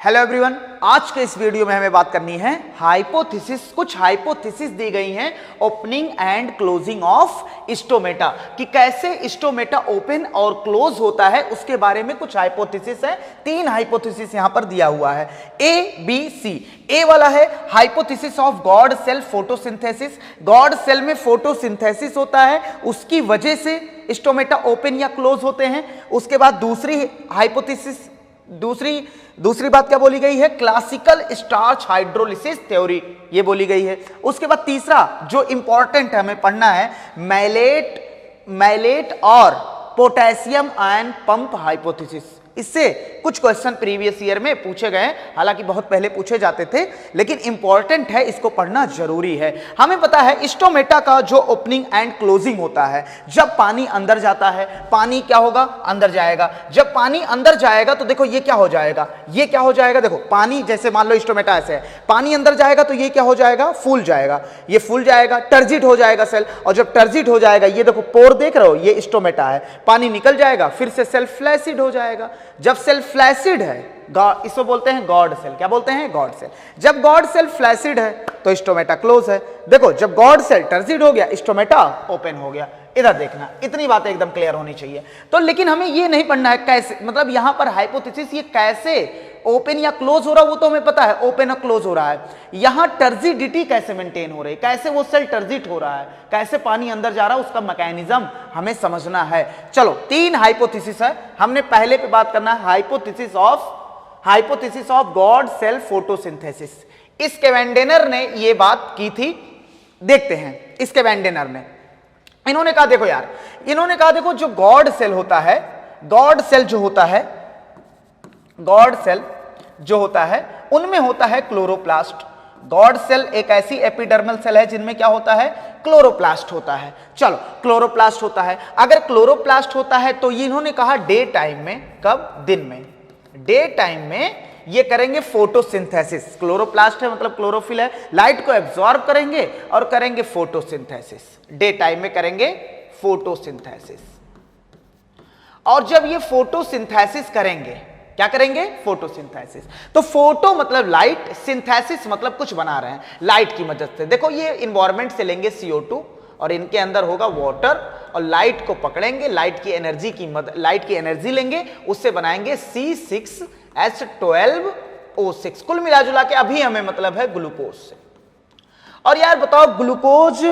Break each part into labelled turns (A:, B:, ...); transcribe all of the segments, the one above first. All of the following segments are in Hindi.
A: हेलो एवरीवन, आज के इस वीडियो में हमें बात करनी है हाइपोथेसिस। कुछ हाइपोथेसिस दी गई हैं opening and closing of stomata, कि कैसे स्टोमेटा ओपन और क्लोज होता है, उसके बारे में कुछ हाइपोथेसिस है। 3 हाइपोथेसिस यहां पर दिया हुआ है, ए बी सी। ए वाला है hypothesis of guard cell photosynthesis. Guard cell में फोटोसिंथेसिस होता है, उसकी वजह से स्टोमेटा ओपन या क्लोज होते हैं। उसके बाद दूसरी हाइपोथेसिस, दूसरी बात क्या बोली गई है, क्लासिकल स्टार्च हाइड्रोलिसिस थ्योरी, ये बोली गई है। उसके बाद तीसरा जो इंपॉर्टेंट है हमें पढ़ना है, मैलेट और पोटेशियम आयन पंप हाइपोथेसिस। इससे कुछ क्वेश्चन प्रीवियस ईयर में पूछे गए, हालांकि बहुत पहले पूछे जाते थे, लेकिन इंपॉर्टेंट है, इसको पढ़ना जरूरी है। हमें पता है स्टोमेटा का जो ओपनिंग एंड क्लोजिंग होता है, जब पानी अंदर जाता है, पानी क्या होगा, अंदर जाएगा। जब पानी अंदर जाएगा तो देखो ये क्या हो जाएगा, ये क्या हो जाएगा, देखो पानी, जैसे मान लो स्टोमेटा ऐसे है, पानी अंदर जाएगा तो ये क्या हो जाएगा, फूल जाएगा। ये फूल जाएगा, टर्जिट हो जाएगा सेल, और जब टर्जिट हो जाएगा, ये देखो पोर देख रहे हो, ये स्टोमेटा है, पानी निकल जाएगा, फिर से सेल फ्लैसिड हो जाएगा। जब सेल फ्लैसिड है, इसको बोलते हैं गॉड सेल। क्या बोलते हैं, गॉड सेल। जब गॉड सेल फ्लैसिड है तो स्टोमेटा क्लोज है। देखो जब गॉड सेल टर्जिड हो गया, स्टोमेटा ओपन हो गया। इधर देखना, इतनी बातें एकदम क्लियर होनी चाहिए। तो लेकिन हमें ये नहीं पढ़ना है कैसे, मतलब यहां पर हाइपोथेसिस ये कैसे ओपन या क्लोज हो रहा है वो तो हमें पता है, ओपन और क्लोज हो रहा है। यहां टर्जिडिटी कैसे मेंटेन हो रही है, कैसे वो सेल टर्जिट हो रहा है, कैसे पानी अंदर जा रहा है, उसका मैकेनिज्म हमें समझना है। चलो 3 हाइपोथेसिस है, हमने पहले पे बात करना है hypothesis of guard cell photosynthesis. इसके वेंडेनर ने ये बात की थी, देखते हैं इसके वेंडेनर ने। इन्होंने कहा देखो यार, इन्होंने कहा देखो जो गॉड सेल होता है, गॉड सेल जो होता है, गॉड सेल जो होता है उनमें होता है क्लोरोप्लास्ट। गॉड सेल एक ऐसी एपिडर्मल सेल है जिनमें क्या होता है, क्लोरोप्लास्ट होता है। चलो क्लोरोप्लास्ट होता है, अगर क्लोरोप्लास्ट होता है तो ये इन्होंने कहा डे टाइम में, कब, दिन में, डे टाइम में ये करेंगे फोटोसिंथेसिस। क्लोरोप्लास्ट है मतलब क्लोरोफिल है, लाइट को एब्जॉर्ब करेंगे और करेंगे फोटोसिंथेसिस। डे टाइम में करेंगे फोटोसिंथेसिस। और जब ये फोटोसिंथेसिस करेंगे, क्या करेंगे, फोटोसिंथेसिस। तो फोटो मतलब लाइट, सिंथेसिस मतलब कुछ बना रहे हैं लाइट की मदद से। देखो ये इन्वायरमेंट से लेंगे CO2 और इनके अंदर होगा वाटर, और लाइट को पकड़ेंगे, लाइट की एनर्जी लेंगे, उससे बनाएंगे C6H12O6। कुल मिला जुला के अभी हमें मतलब है ग्लूकोज से। और यार बताओ ग्लूकोज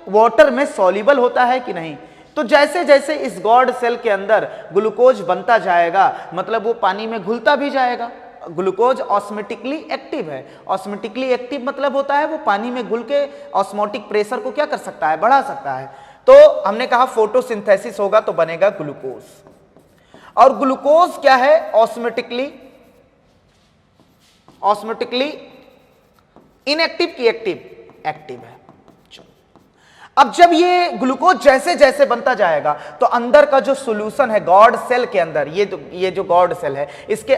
A: वाटर में सॉल्युबल होता है कि नहीं? तो जैसे जैसे इस गॉड सेल के अंदर ग्लूकोज बनता जाएगा, मतलब वो पानी में घुलता भी जाएगा। ग्लूकोज ऑस्मोटिकली एक्टिव है। ऑस्मोटिकली एक्टिव मतलब होता है वो पानी में घुल के ऑस्मोटिक प्रेशर को क्या कर सकता है, बढ़ा सकता है। तो हमने कहा फोटोसिंथेसिस होगा तो बनेगा ग्लूकोज। और ग्लूकोज क्या है, ऑस्मोटिकली इनएक्टिव की एक्टिव, एक्टिव है। अब जब ये ग्लूकोज जैसे जैसे बनता जाएगा तो अंदर का जो सॉल्यूशन है गॉड सेल के अंदर, ये जो गॉड सेल है, इसके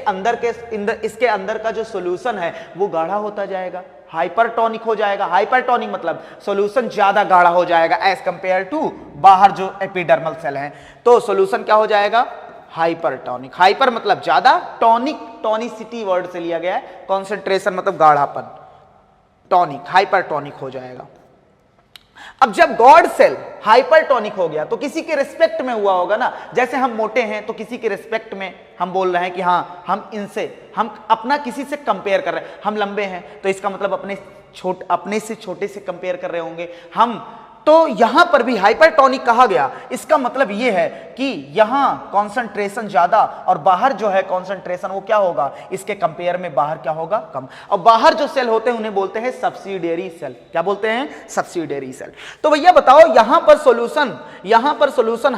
A: अंदर का जो सॉल्यूशन है वो गाढ़ा होता जाएगा, हाइपरटोनिक हो जाएगा। हाइपरटोनिक मतलब सॉल्यूशन ज्यादा गाढ़ा हो जाएगा एज कंपेयर टू बाहर जो एपिडर्मल सेल है। तो सॉल्यूशन क्या हो जाएगा, हाइपरटोनिक। हाइपर मतलब ज्यादा, टॉनिक टॉनिसिटी वर्ड से लिया गया है, कॉन्सेंट्रेशन मतलब गाढ़ापन, टॉनिक, हाइपरटोनिक हो जाएगा। अब जब गॉड सेल हाइपरटोनिक हो गया तो किसी के रिस्पेक्ट में हुआ होगा ना, जैसे हम मोटे हैं तो किसी के रिस्पेक्ट में हम बोल रहे हैं कि हाँ हम अपना किसी से कंपेयर कर रहे हैं। हम लंबे हैं तो इसका मतलब अपने से छोटे से कंपेयर कर रहे होंगे हम। तो यहां पर भी हाइपरटोनिक कहा गया, इसका मतलब यह है कि यहां कॉन्सेंट्रेशन ज्यादा और बाहर जो है कॉन्सेंट्रेशन वो क्या होगा, इसके कंपेयर में बाहर क्या होगा, कम। और बाहर जो सेल होते हैं उन्हें बोलते हैं सब्सिडियरी सेल। क्या बोलते हैं, सब्सिडियरी सेल। तो भैया बताओ यहां पर सॉल्यूशन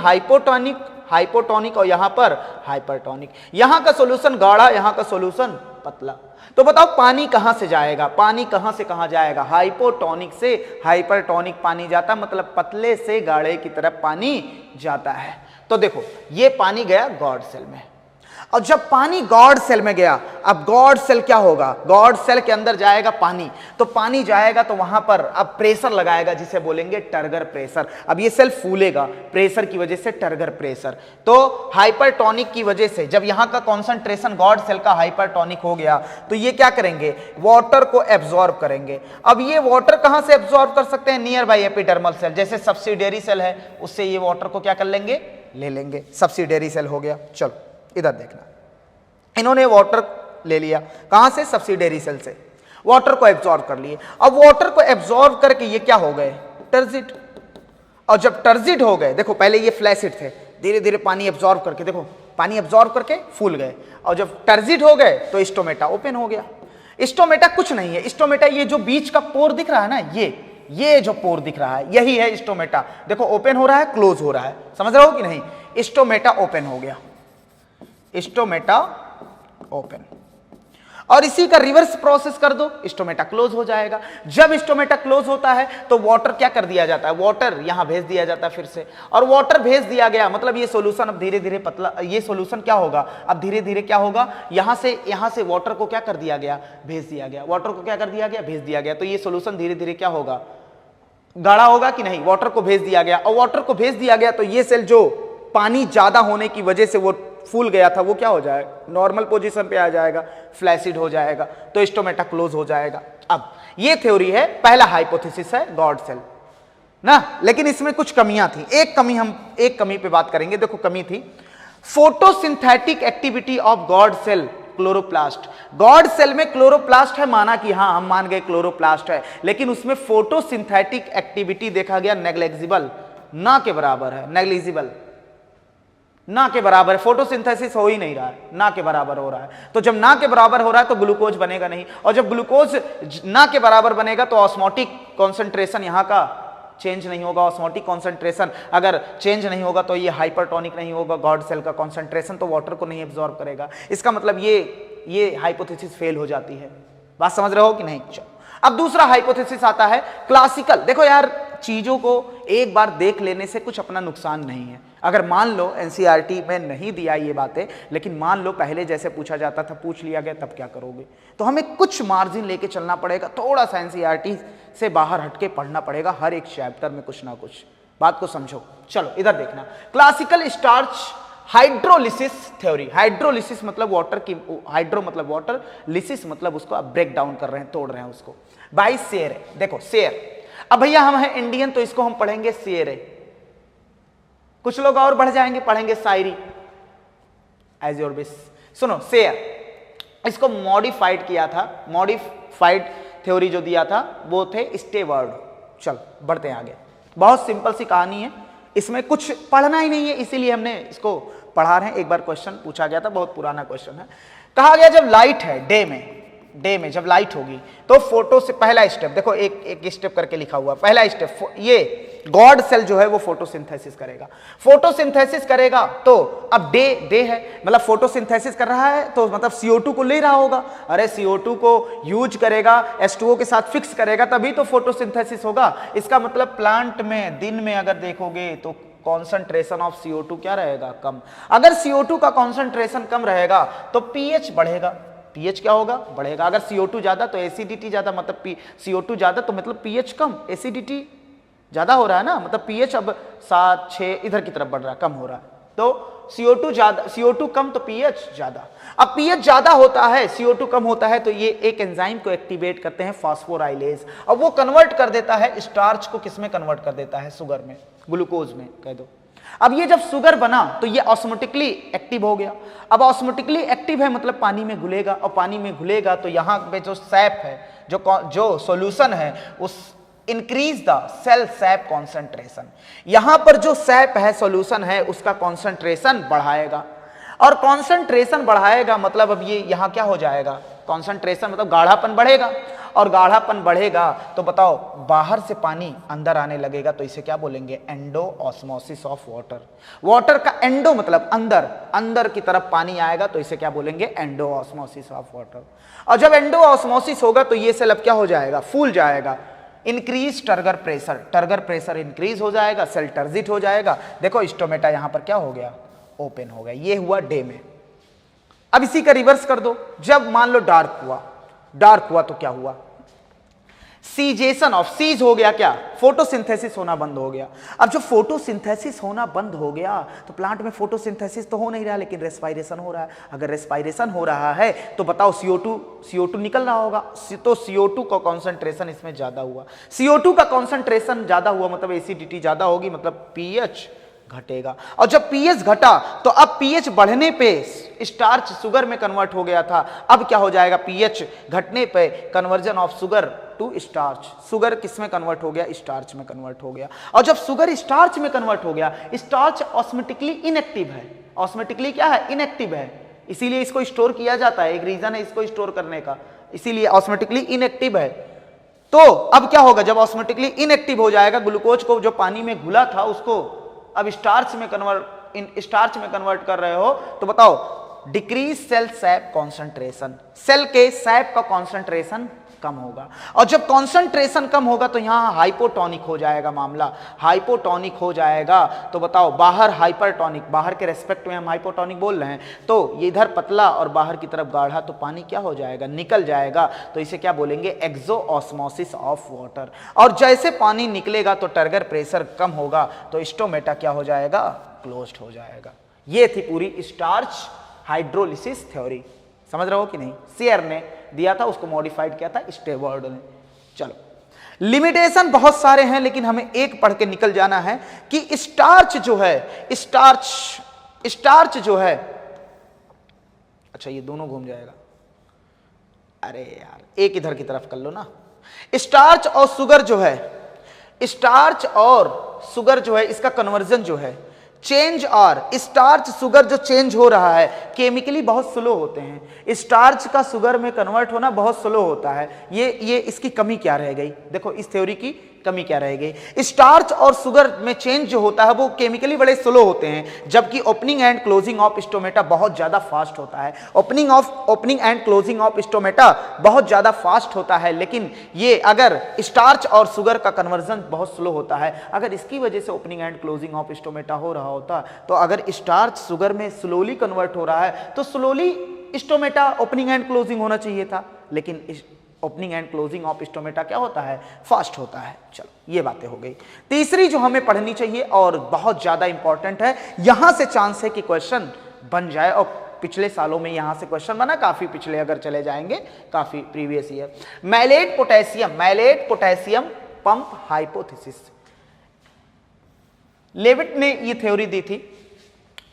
A: हाइपोटोनिक और यहां पर हाइपरटोनिक। यहां का सॉल्यूशन गाढ़ा, यहां का सॉल्यूशन पतला। तो बताओ पानी कहां से जाएगा, पानी कहां से कहां जाएगा, हाइपोटोनिक से हाइपरटोनिक पानी जाता, मतलब पतले से गाढ़े की तरफ पानी जाता है। तो देखो ये पानी गया गॉड सेल में। और जब पानी गॉड सेल में गया, अब गॉड सेल क्या होगा, गॉड सेल के अंदर जाएगा पानी, तो पानी जाएगा तो वहां पर अब प्रेशर लगाएगा जिसे बोलेंगे टर्गर प्रेशर। अब ये सेल फूलेगा प्रेशर की वजह से, टर्गर प्रेशर। तो हाइपरटोनिक की वजह से जब यहां का कॉन्सेंट्रेशन गॉड सेल का हाइपरटोनिक हो गया तो ये क्या करेंगे, वाटर को एब्जॉर्ब करेंगे। अब ये वाटर कहां से एब्जॉर्ब कर सकते हैं, नियर बाई एपिडर्मल सेल, जैसे सब्सिडियरी सेल है उससे ये वाटर को क्या कर लेंगे, ले लेंगे, सब्सिडियरी सेल हो गया। चलो इधर देखना, इन्होंने वाटर ले लिया कहां से, सब्सिडियरी सेल से, वाटर को एब्जॉर्ब कर लिए। अब वाटर को एब्जॉर्ब करके ये क्या हो गए, टर्जिड। और जब टर्जिड हो गए, देखो पहले ये फ्लैसिड थे, धीरे धीरे पानी एब्जॉर्ब करके, देखो पानी एब्जॉर्ब करके फूल गए, और जब टर्जिड हो गए तो स्टोमेटा ओपन हो गया। स्टोमेटा कुछ नहीं है, स्टोमेटा ये जो बीच का पोर दिख रहा है ना, ये जो पोर दिख रहा है यही है स्टोमेटा। देखो ओपन हो रहा है, क्लोज हो रहा है, समझ रहे हो कि नहीं, स्टोमेटा ओपन हो गया, स्टोमेटा ओपन। और इसी का रिवर्स प्रोसेस कर दो, स्टोमेटा क्लोज हो जाएगा। जब स्टोमेटा क्लोज होता है तो वाटर क्या कर दिया जाता है, वाटर यहां भेज दिया जाता है फिर से, और वाटर भेज दिया गया मतलब ये सॉल्यूशन अब धीरे धीरे पतला, ये सॉल्यूशन क्या होगा, अब धीरे धीरे क्या होगा, यहां से वाटर को क्या कर दिया गया, भेज दिया गया, वाटर को क्या कर दिया गया, भेज दिया गया। तो ये सॉल्यूशन धीरे धीरे क्या होगा, गाढ़ा होगा कि नहीं, वाटर को भेज दिया गया, और वाटर को भेज दिया गया तो ये सेल जो पानी ज्यादा होने की वजह से वो फूल गया था वो क्या हो जाएगा, नॉर्मल पोजीशन पे आ जाएगा, फ्लैसिड हो जाएगा, तो स्टोमेटा क्लोज हो जाएगा। अब ये थ्योरी है, पहला हाइपोथेसिस है गॉड सेल ना, लेकिन इसमें कुछ कमियां थी। एक कमी पे बात करेंगे, देखो कमी थी, photosynthetic activity of guard cell chloroplast. Guard cell में क्लोरोप्लास्ट है, माना कि हाँ हम मान गए क्लोरोप्लास्ट है, लेकिन उसमें फोटोसिंथेटिक एक्टिविटी देखा गया नेग्लेजिबल, ना के बराबर है, नेग्लिजिबल ना के बराबर है, फोटोसिंथेसिस हो ही नहीं रहा है, ना के बराबर हो रहा है। तो जब ना के बराबर हो रहा है तो ग्लूकोज बनेगा नहीं, और जब ग्लूकोज ना के बराबर बनेगा तो ऑस्मोटिक कॉन्सेंट्रेशन यहाँ का चेंज नहीं होगा। ऑस्मोटिक कॉन्सेंट्रेशन अगर चेंज नहीं होगा तो ये हाइपरटोनिक नहीं होगा, गॉड सेल का कॉन्सेंट्रेशन तो वाटर को नहीं एब्जॉर्ब करेगा। इसका मतलब ये हाइपोथेसिस फेल हो जाती है। बात समझ रहे हो कि नहीं। चलो अब दूसरा हाइपोथेसिस आता है क्लासिकल। देखो यार, चीजों को एक बार देख लेने से कुछ अपना नुकसान नहीं है। अगर मान लो एनसीईआरटी में नहीं दिया ये बातें, लेकिन मान लो पहले जैसे पूछा जाता था पूछ लिया गया, तब क्या करोगे। तो हमें कुछ मार्जिन लेके चलना पड़ेगा, थोड़ा सा एनसीईआरटी से बाहर हटके पढ़ना पड़ेगा, हर एक चैप्टर में कुछ ना कुछ। बात को समझो। चलो इधर देखना, classical starch hydrolysis theory. Hydrolysis मतलब वाटर की, हाइड्रो मतलब वाटर, लिसिस मतलब उसको आप ब्रेक डाउन कर रहे हैं, तोड़ रहे हैं उसको। बाई शेयर, देखो शेयर, अब भैया हम हैं इंडियन तो इसको हम पढ़ेंगे शेयर। कुछ लोग और बढ़ जाएंगे, पढ़ेंगे शायरी, एज योर विश। सुनो शेयर, इसको मॉडिफाइड किया था, मॉडिफाइड थ्योरी जो दिया था वो थे स्टेवर्ड। चल बढ़ते हैं आगे, बहुत सिंपल सी कहानी है, इसमें कुछ पढ़ना ही नहीं है, इसीलिए हमने इसको पढ़ा रहे हैं। एक बार क्वेश्चन पूछा गया था, बहुत पुराना क्वेश्चन है। कहा गया जब लाइट है डे में जब लाइट होगी तो फोटो से पहला स्टेप, देखो एक स्टेप करके लिखा हुआ, पहला स्टेप ये गॉड सेल जो है वो फोटोसिंथेसिस करेगा। फोटोसिंथेसिस करेगा तो अब डे है, मतलब फोटोसिंथेसिस कर रहा है तो मतलब CO2 को ले रहा होगा। अरे CO2 को यूज करेगा, H2O के साथ फिक्स करेगा, तभी तो फोटोसिंथेसिस होगा। इसका मतलब प्लांट में दिन में अगर देखोगे तो कॉन्सेंट्रेशन ऑफ CO2 क्या रहेगा, कम। अगर CO2 का कॉन्सेंट्रेशन कम रहेगा तो pH बढ़ेगा, pH क्या होगा, बढ़ेगा। अगर CO2 ज्यादा तो एसिडिटी ज्यादा, मतलब CO2 ज्यादा तो मतलब pH कम, एसिडिटी ज्यादा हो रहा है ना, मतलब pH अब 7, 6 इधर की तरफ बढ़ रहा है, कम हो रहा है। तो CO2 ज्यादा, CO2 कम तो pH ज्यादा। अब pH ज्यादा होता है, CO2 कम होता है, तो ये एक एंजाइम को एक्टिवेट करते हैं, फास्फोराइलेज। अब वो कन्वर्ट कर देता है स्टार्च को, किसमें कन्वर्ट कर देता है, शुगर में, ग्लूकोज में कह दो। अब ये जब शुगर बना तो ये ऑस्मोटिकली एक्टिव हो गया। अब ऑस्मोटिकली एक्टिव है मतलब पानी में घुलेगा, और पानी में घुलेगा तो यहाँ पे जो सैप है, जो सॉल्यूशन है, उस increase the cell sap concentration. यहां पर जो सैप है, सॉल्यूशन है, उसका कॉन्सेंट्रेशन बढ़ाएगा, और कॉन्सेंट्रेशन बढ़ाएगा मतलब अब ये यहां क्या हो जाएगा, कॉन्सेंट्रेशन मतलब गाढ़ापन बढ़ेगा, और गाढ़ापन बढ़ेगा तो बताओ बाहर से पानी अंदर आने लगेगा, तो इसे क्या बोलेंगे, endo osmosis of water. Water का एंडो मतलब अंदर, अंदर की तरफ पानी आएगा, तो इसे क्या बोलेंगे, एंडो ऑस्मोसिस ऑफ वाटर। और जब एंडो ऑस्मोसिस होगा तो ये सेल अब क्या हो जाएगा, फूल जाएगा। Increase turgor pressure, turgor pressure increase हो जाएगा, सेल टर्जिट हो जाएगा। देखो स्टोमेटा यहां पर क्या हो गया, ओपन हो गया। ये हुआ डे में। अब इसी का रिवर्स कर दो, जब मान लो डार्क हुआ तो क्या हुआ, सीजेशन ऑफ, सीज हो गया क्या, फोटोसिंथेसिस होना बंद हो गया। अब जब फोटोसिंथेसिस होना बंद हो गया तो प्लांट में फोटोसिंथेसिस तो हो नहीं रहा, लेकिन रेस्पायरेशन हो रहा है। अगर रेस्पायरेशन हो रहा है तो बताओ CO2 निकल रहा होगा, तो CO2 का कॉन्सेंट्रेशन इसमें ज्यादा हुआ। CO2 का कॉन्सेंट्रेशन ज्यादा हुआ मतलब एसिडिटी ज्यादा होगी, मतलब pH घटेगा। और जब pH घटा तो अब pH बढ़ने पे स्टार्च शुगर में कन्वर्ट हो गया था, अब क्या हो जाएगा, pH घटने पे conversion of sugar to starch, sugar किस में कन्वर्ट हो गया, स्टार्च में कन्वर्ट हो गया। और जब शुगर स्टार्च में कन्वर्ट हो गया, स्टार्च ऑस्मेटिकली इनएक्टिव है, ऑस्मेटिकली क्या है, इनएक्टिव है, इसीलिए इसको स्टोर किया जाता है, एक रीजन है इसको स्टोर करने का, इसीलिए ऑस्मेटिकली इनएक्टिव है। तो अब क्या होगा, जब ऑस्मेटिकली इनएक्टिव हो जाएगा, ग्लूकोज को जो पानी में घुला था उसको अब स्टार्च में कन्वर्ट कर रहे हो, तो बताओ decrease cell sap concentration, cell के सैप का कॉन्सेंट्रेशन कम होगा। और जब कॉन्सेंट्रेशन कम होगा तो यहां हाइपोटोनिक हो जाएगा मामला, हाइपोटोनिक हो जाएगा। तो बताओ बाहर हाइपरटोनिक, बाहर के रेस्पेक्ट में हम हाइपोटोनिक बोल रहे हैं, तो ये इधर पतला और बाहर की तरफ गाढ़ा, तो पानी क्या हो जाएगा, निकल जाएगा। तो इसे क्या बोलेंगे, एक्सो ऑस्मोसिस ऑफ वाटर। और जैसे पानी निकलेगा तो टर्गर प्रेशर कम होगा, तो स्टोमेटा क्या हो जाएगा, क्लोज्ड हो जाएगा। ये थी पूरी स्टार्च हाइड्रोलिसिस थ्योरी, समझ रहे हो कि नहीं। शेयर ने दिया था, उसको मॉडिफाइड किया था स्टेवर्ड ने। चलो, लिमिटेशन बहुत सारे हैं, लेकिन हमें एक पढ़ के निकल जाना है कि स्टार्च जो है, स्टार्च जो है, अच्छा ये दोनों घूम जाएगा, अरे यार एक इधर की तरफ कर लो ना। स्टार्च और शुगर जो है, स्टार्च और शुगर जो है, इसका कन्वर्जन जो है, चेंज और स्टार्च शुगर जो चेंज हो रहा है केमिकली बहुत स्लो होते हैं। स्टार्च का शुगर में कन्वर्ट होना बहुत स्लो होता है। ये इसकी कमी क्या रह गई, देखो इस थ्योरी की कमी क्या रह गई। स्टार्च और शुगर में चेंज जो होता है वो केमिकली बड़े स्लो होते हैं, जबकि opening and closing of stomata बहुत ज्यादा फास्ट होता है। Opening and closing of stomata बहुत ज्यादा फास्ट होता है, लेकिन ये अगर स्टार्च और शुगर का कन्वर्जन बहुत स्लो होता है। अगर इसकी वजह से opening and closing of stomata हो रहा होता, तो अगर स्टार्च शुगर में स्लोली कन्वर्ट हो रहा है तो slowly stomata opening and closing होना चाहिए था, लेकिन opening and closing of stomata क्या होता है, फास्ट होता है। चलो ये बातें हो गई। तीसरी जो हमें पढ़नी चाहिए और बहुत ज्यादा इंपॉर्टेंट है, यहां से चांस है कि क्वेश्चन बन जाए, और पिछले सालों में यहां से क्वेश्चन बना, काफी पिछले अगर चले जाएंगे, काफी previous year. Malate potassium pump hypothesis, Levitt ने ये थ्योरी दी थी।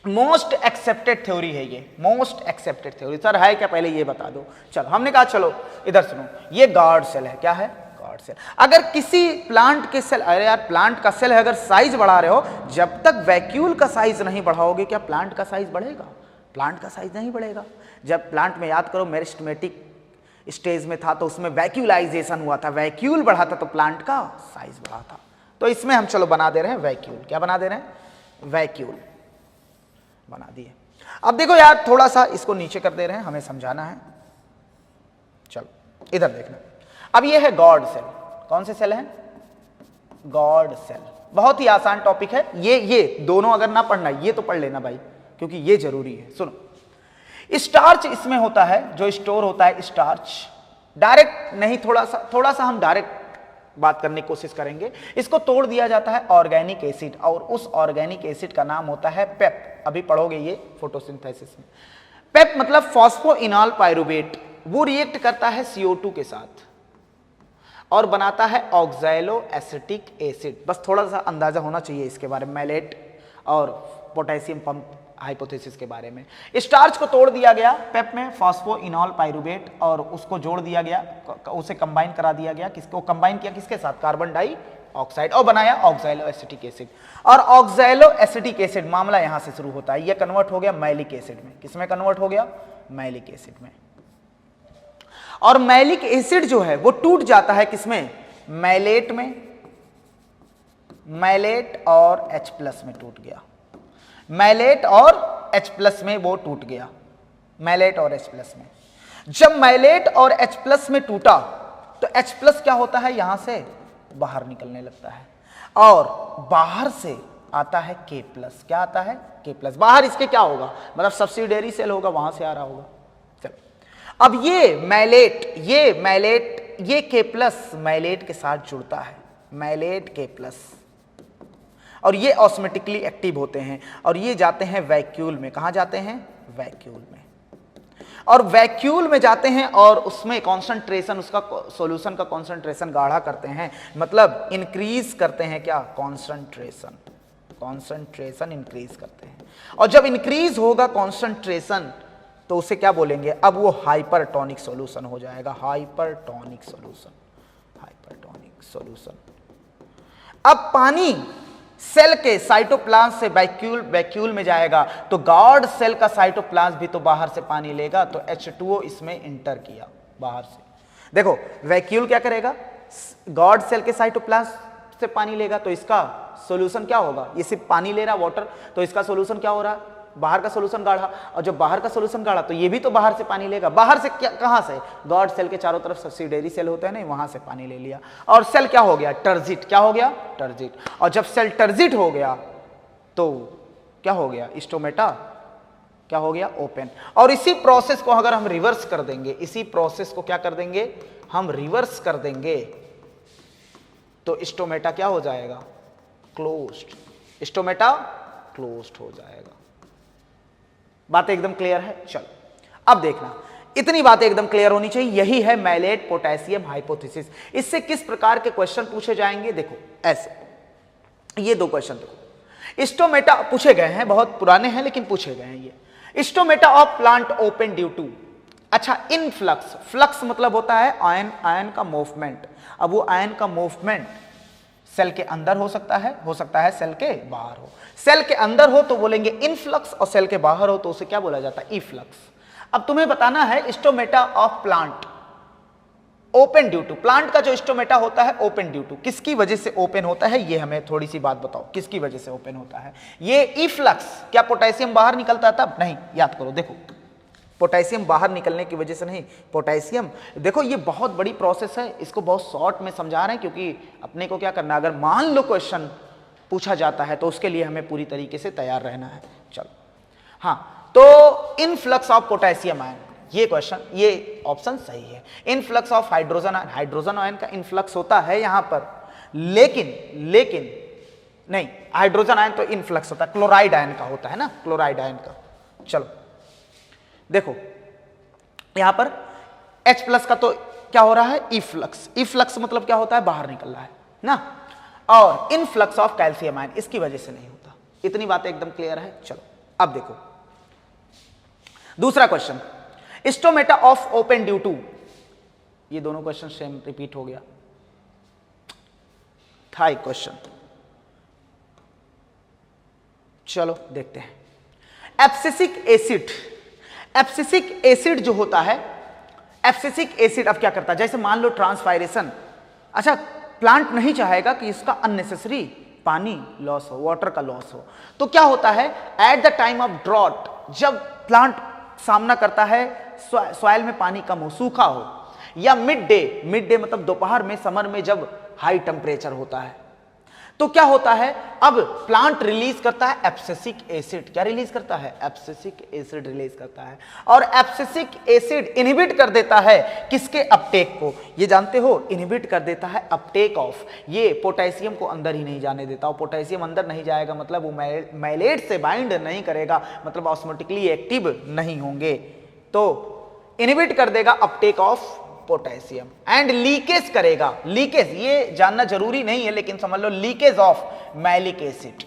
A: मोस्ट एक्सेप्टेड थ्योरी है ये, मोस्ट एक्सेप्टेड थ्योरी। सर है क्या, पहले ये बता दो। चलो हमने कहा चलो इधर सुनो, ये गार्ड सेल है, क्या है, गार्ड सेल। अगर किसी प्लांट के सेल, अरे यार प्लांट का सेल है, अगर साइज बढ़ा रहे हो, जब तक वैक्यूल का साइज नहीं बढ़ाओगे क्या प्लांट का साइज बढ़ेगा, प्लांट का साइज नहीं बढ़ेगा। जब प्लांट में याद करो मेरिस्टेमेटिक स्टेज में था तो उसमें वैक्यूलाइजेशन हुआ था, वैक्यूल बढ़ा था तो प्लांट का साइज बढ़ा था। तो इसमें हम चलो बना दे रहे हैं वैक्यूल, क्या बना दे रहे हैं, वैक्यूल बना दिए। अब देखो यार थोड़ा सा इसको नीचे कर दे रहे हैं, हमें समझाना है। चलो इधर देखना, अब ये है गॉड सेल। कौन से सेल हैं, गॉड सेल। बहुत ही आसान टॉपिक है ये दोनों अगर ना पढ़ना ये तो पढ़ लेना भाई, क्योंकि ये जरूरी है। सुनो, स्टार्च इसमें होता है जो स्टोर होता है, स्टार्च डायरेक्ट नहीं, थोड़ा सा हम डायरेक्ट बात करने की कोशिश करेंगे। इसको तोड़ दिया जाता है ऑर्गेनिक एसिड, और उस ऑर्गेनिक एसिड का नाम होता है पेप। अभी पढ़ोगे ये फोटोसिंथेसिस में। पेप मतलब फॉस्फोइनॉल पायरुवेट, वो रिएक्ट करता है CO2 के साथ और बनाता है ऑक्सैलो एसिटिक एसिड। बस थोड़ा सा अंदाजा होना चाहिए इसके बारे में, मैलेट और पोटेशियम पंप हाइपोथेसिस के बारे में। स्टार्च को तोड़ दिया गया पेप में, फॉस्फोइनॉल पायरुवेट, और उसको जोड़ दिया गया, उसे कंबाइन करा दिया गया। किसको कंबाइन किया, किसके साथ, कार्बन डाइऑक्साइड, और बनाया ऑक्सैलो एसिटिक एसिड। और ऑक्सैलो एसिटिक एसिड मामला यहां से शुरू होता है, ये कन्वर्ट हो गया मैलिक एसिड में। किसमें कन्वर्ट हो गया, मैलिक एसिड में। और मैलिक एसिड जो है वो टूट जाता है किसमें, मैलेट में। मैलेट और H+ में टूट गया, मैलेट और H+ में वो टूट गया, मैलेट और H+ में। जब मैलेट और H+ में टूटा तो H+ क्या होता है, यहां से बाहर निकलने लगता है, और बाहर से आता है K+। क्या आता है, के प्लस, बाहर इसके क्या होगा, मतलब सब्सिडियरी सेल होगा, वहां से आ रहा होगा। चलो अब ये मैलेट ये के प्लस मैलेट के साथ जुड़ता है, मैलेट के प्लस, और ये ऑस्मेटिकली एक्टिव होते हैं और ये जाते हैं वैक्यूल में। कहां जाते हैं, वैक्यूल में, और वैक्यूल में जाते हैं और उसमें कॉन्सेंट्रेशन, उसका सॉल्यूशन का कॉन्सेंट्रेशन गाढ़ा करते हैं, मतलब इंक्रीज करते हैं क्या, कॉन्सेंट्रेशन इंक्रीज करते हैं। और जब इंक्रीज होगा कॉन्सेंट्रेशन तो उसे क्या बोलेंगे, अब वो हाइपरटोनिक सॉल्यूशन हो जाएगा, हाइपरटोनिक सॉल्यूशन। अब पानी सेल के साइटोप्लाज्म से वैक्यूल में जाएगा तो गॉड सेल का साइटोप्लाज्म भी तो बाहर से पानी लेगा, तो H2O इसमें इंटर किया बाहर से। देखो वैक्यूल क्या करेगा, गॉड सेल के साइटोप्लाज्म से पानी लेगा तो इसका सॉल्यूशन क्या होगा, ये सिर्फ पानी ले रहा वाटर, तो इसका सॉल्यूशन क्या हो रहा है, बाहर का सॉल्यूशन गाढ़ा, और जब बाहर का सॉल्यूशन गाढ़ा तो ये भी तो बाहर से पानी लेगा, बाहर से क्या, कहां से, गॉड सेल के चारों तरफ सब्सिडियरी सेल होते हैं ना, वहां से पानी ले लिया और सेल क्या हो गया, टर्जिट, क्या हो गया, टर्जिट। और जब सेल टर्जिट हो गया तो क्या हो गया, स्टोमेटा क्या हो गया, ओपन। और इसी प्रोसेस को अगर हम रिवर्स कर देंगे, इसी प्रोसेस को क्या कर देंगे, हम रिवर्स कर देंगे तो स्टोमेटा क्या हो जाएगा, क्लोज्ड, स्टोमेटा क्लोज्ड हो जाएगा। बात एकदम क्लियर है। चलो अब देखना, इतनी बातें एकदम क्लियर होनी चाहिए, यही है मैलेट पोटेशियम हाइपोथेसिस। इससे किस प्रकार के क्वेश्चन पूछे जाएंगे, देखो ऐसे, ये दो क्वेश्चन देखो, स्टोमेटा पूछे गए हैं, बहुत पुराने हैं लेकिन पूछे गए हैं ये, stomata of plant open due to, अच्छा इनफ्लक्स, फ्लक्स मतलब होता है आयन का मूवमेंट। अब वो आयन का मूवमेंट सेल के अंदर हो सकता है सेल के बाहर हो। सेल के अंदर हो तो बोलेंगे इनफ्लक्स, और सेल के बाहर हो तो उसे क्या बोला जाता है, इफ्लक्स। अब तुम्हें बताना है stomata of plant open due to, plant का जो स्टोमेटा होता है ओपन ड्यू टू, किसकी वजह से ओपन होता है, ये हमें थोड़ी सी बात बताओ, किसकी वजह से ओपन होता है ये इफ्लक्स। क्या पोटेशियम बाहर निकलता है तब, नहीं, याद करो, देखो पोटेशियम बाहर निकलने की वजह से नहीं, पोटेशियम, देखो ये बहुत बड़ी प्रोसेस है, इसको बहुत शॉर्ट में समझा रहे हैं क्योंकि अपने को क्या करना है, अगर मान लो क्वेश्चन पूछा जाता है तो उसके लिए हमें पूरी तरीके से तैयार रहना है। चलो हाँ, तो इनफ्लक्स ऑफ पोटेशियम आयन, ये क्वेश्चन, ये ऑप्शन सही है। Influx of hydrogen ion, hydrogen ion का इनफ्लक्स होता है यहां पर, लेकिन नहीं, हाइड्रोजन आयन तो इनफ्लक्स होता है, क्लोराइड आयन का होता है ना, क्लोराइड आयन का। चलो देखो यहां पर H प्लस का तो क्या हो रहा है, इफ्लक्स, इफ्लक्स मतलब क्या होता है, बाहर निकल रहा है ना, और इनफ्लक्स ऑफ कैल्शियम आयन इसकी वजह से नहीं होता। इतनी बातें एकदम क्लियर है। चलो अब देखो दूसरा question, stomata of open due to, ये दोनों क्वेश्चन सेम रिपीट हो गया, था एक क्वेश्चन। चलो देखते हैं, एब्सिसिक एसिड, एब्सिसिक एसिड जो होता है, एब्सिसिक एसिड अब क्या करता है, जैसे मान लो ट्रांसपायरेशन, अच्छा प्लांट नहीं चाहेगा कि इसका अननेसेसरी पानी लॉस हो, वाटर का लॉस हो, तो क्या होता है, at the time of drought, जब प्लांट सामना करता है सॉइल में पानी कम हो, सूखा हो, या मिड डे मतलब दोपहर में, समर में जब हाई टेम्परेचर होता है, तो क्या होता है, अब प्लांट रिलीज करता है एब्सिसिक एसिड। क्या रिलीज करता है, एब्सिसिक एसिड रिलीज करता है, और एब्सिसिक एसिड इनहिबिट कर देता है किसके, अपटेक को, ये जानते हो, इनहिबिट कर देता है अपटेक ऑफ, ये पोटेशियम को अंदर ही नहीं जाने देता, और पोटेशियम अंदर नहीं जाएगा मतलब वो मैलेट से बाइंड नहीं करेगा, मतलब ऑस्मोटिकली एक्टिव नहीं होंगे, तो इनहिबिट कर देगा uptake of potassium and leakage करेगा, लीकेज ये जानना जरूरी नहीं है लेकिन समझ लो, leakage of malic acid,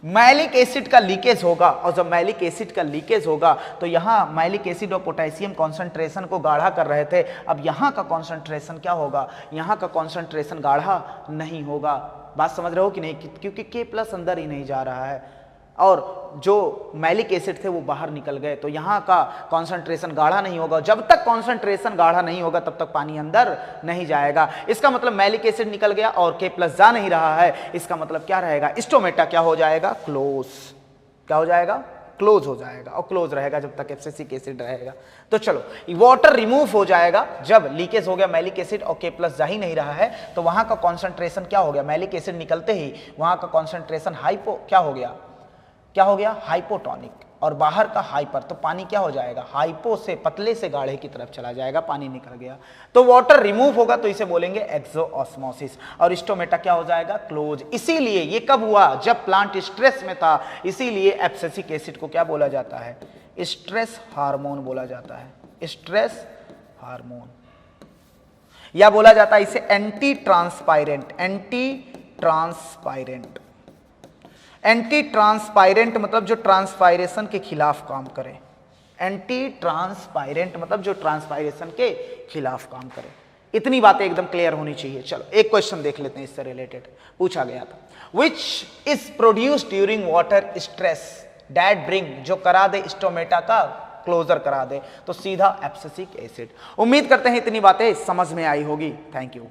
A: malic acid का लीकेज होगा, और जब मैलिक एसिड का लीकेज होगा तो यहां मैलिक एसिड और पोटेशियम कॉन्सेंट्रेशन को गाढ़ा कर रहे थे, अब यहां का कॉन्सेंट्रेशन क्या होगा, यहां का कॉन्सेंट्रेशन गाढ़ा नहीं होगा। बात समझ रहे हो कि नहीं, क्योंकि के प्लस अंदर ही नहीं जा रहा है और जो मैलिक एसिड थे वो बाहर निकल गए, तो यहाँ का कॉन्सेंट्रेशन गाढ़ा नहीं होगा, जब तक कॉन्सेंट्रेशन गाढ़ा नहीं होगा तब तक पानी अंदर नहीं जाएगा। इसका मतलब मैलिक एसिड निकल गया और के प्लस जा नहीं रहा है, इसका मतलब क्या रहेगा, स्टोमेटा क्या हो जाएगा, क्लोज, क्या हो जाएगा, क्लोज हो जाएगा, और क्लोज रहेगा जब तक एब्सिसिक एसिड रहेगा। तो चलो वाटर रिमूव हो जाएगा, जब लीकेज हो गया मैलिक एसिड और के प्लस जा ही नहीं रहा है तो वहां का कॉन्सेंट्रेशन क्या हो गया, मैलिक एसिड निकलते ही वहां का कॉन्सेंट्रेशन हाइपो क्या हो गया, क्या हो गया, हाइपोटोनिक, और बाहर का हाइपर, तो पानी क्या हो जाएगा, हाइपो से पतले से गाढ़े की तरफ चला जाएगा, पानी निकल गया। तो वाटर रिमूव होगा तो इसे बोलेंगे एक्सोऑस्मोसिस, और स्टोमेटा क्या हो जाएगा, क्लोज। इसीलिए ये कब हुआ, जब प्लांट स्ट्रेस में था, इसीलिए एब्सिसिक एसिड को क्या बोला जाता है, स्ट्रेस हार्मोन बोला जाता है, स्ट्रेस हार्मोन, या बोला जाता है इसे एंटी ट्रांसपायरेंट। एंटी ट्रांसपायरेंट, एंटी ट्रांसपायरेंट मतलब जो ट्रांसपायरेशन के खिलाफ काम करे। एंटी ट्रांसपायरेंट मतलब जो ट्रांसपायरेशन के खिलाफ काम करे। इतनी बातें एकदम क्लियर होनी चाहिए। चलो एक क्वेश्चन देख लेते हैं, इससे रिलेटेड पूछा गया था, which is produced during water stress that bring, जो करा दे स्टोमेटा का क्लोजर करा दे, तो सीधा एब्सिसिक एसिड। उम्मीद करते हैं इतनी बातें समझ में आई होगी। Thank you.